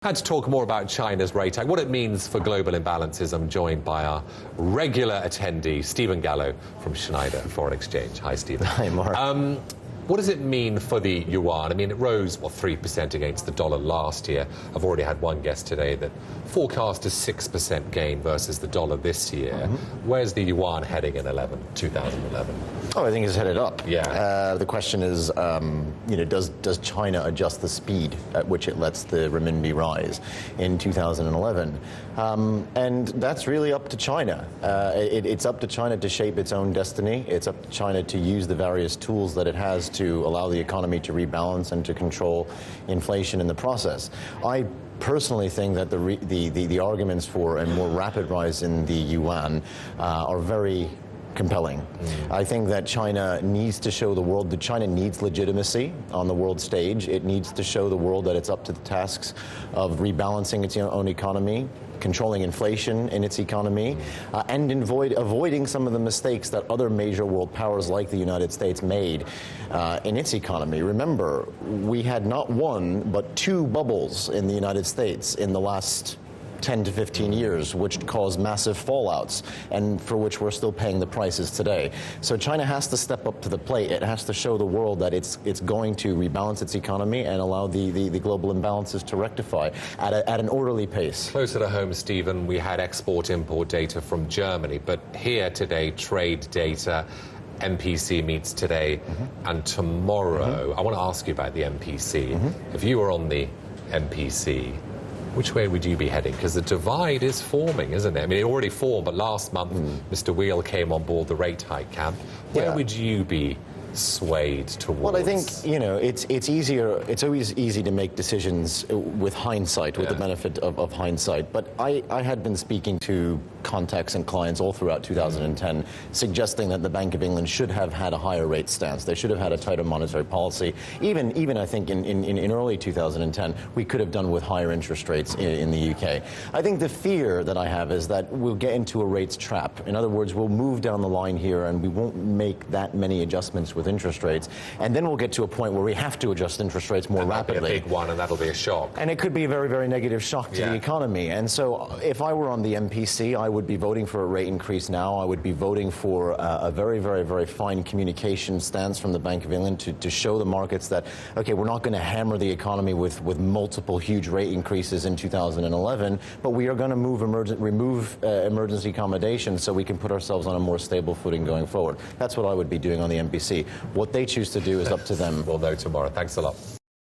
Had to talk more about China's rate hike, what it means for global imbalances. I'm joined by our regular attendee, Stephen Gallo from Schneider Foreign Exchange. Hi, Stephen. Hi, Mark. What does it mean for the yuan? I mean, it rose, 3% against the dollar last year. I've already had one guest today that forecast a 6% gain versus the dollar this year. Where's the yuan heading in 2011? Oh, I think it's headed up. Yeah. The question is, does China adjust the speed at which it lets the renminbi rise in 2011? And that's really up to China. It's up to China to shape its own destiny. It's up to China to use the various tools that it has to allow the economy to rebalance and to control inflation in the process. I personally think that the arguments for a more rapid rise in the yuan are very compelling. I think that China needs to show the world that China needs legitimacy on the world stage. It needs to show the world that it's up to the tasks of rebalancing its own economy, controlling inflation in its economy, and avoiding some of the mistakes that other major world powers like the United States made in its economy. Remember, we had not one, but two bubbles in the United States in the last 10 to 15 years, which caused massive fallouts and for which we're still paying the prices today. So China has to step up to the plate. It has to show the world that it's going to rebalance its economy and allow the global imbalances to rectify at an orderly pace. Closer to home, Stephen, we had export-import data from Germany, but here today, trade data. MPC meets today and tomorrow. I want to ask you about the MPC. If you were on the MPC, which way would you be heading? Because the divide is forming, isn't it? I mean, it already formed, but last month, Mr. Wheel came on board the rate hike camp. Where would you be swayed towards? Well, I think, it's easier. It's always easy to make decisions with hindsight, with the benefit of hindsight. But I had been speaking to contacts and clients all throughout 2010, suggesting that the Bank of England should have had a higher rate stance. They should have had a tighter monetary policy. Even I think in early 2010, we could have done with higher interest rates in the UK. I think the fear that I have is that we'll get into a rates trap. In other words, we'll move down the line here and we won't make that many adjustments with interest rates, and then we'll get to a point where we have to adjust interest rates more rapidly. That'll be a big one, and that'll be a shock. And it could be a very, very negative shock to the economy. And so if I were on the MPC, I would be voting for a rate increase now. I would be voting for a very, very, very fine communication stance from the Bank of England to show the markets that, okay, we're not going to hammer the economy with multiple huge rate increases in 2011, but we are going to remove emergency accommodation so we can put ourselves on a more stable footing going forward. That's what I would be doing on the MPC. What they choose to do is up to them. We'll know tomorrow. Thanks a lot.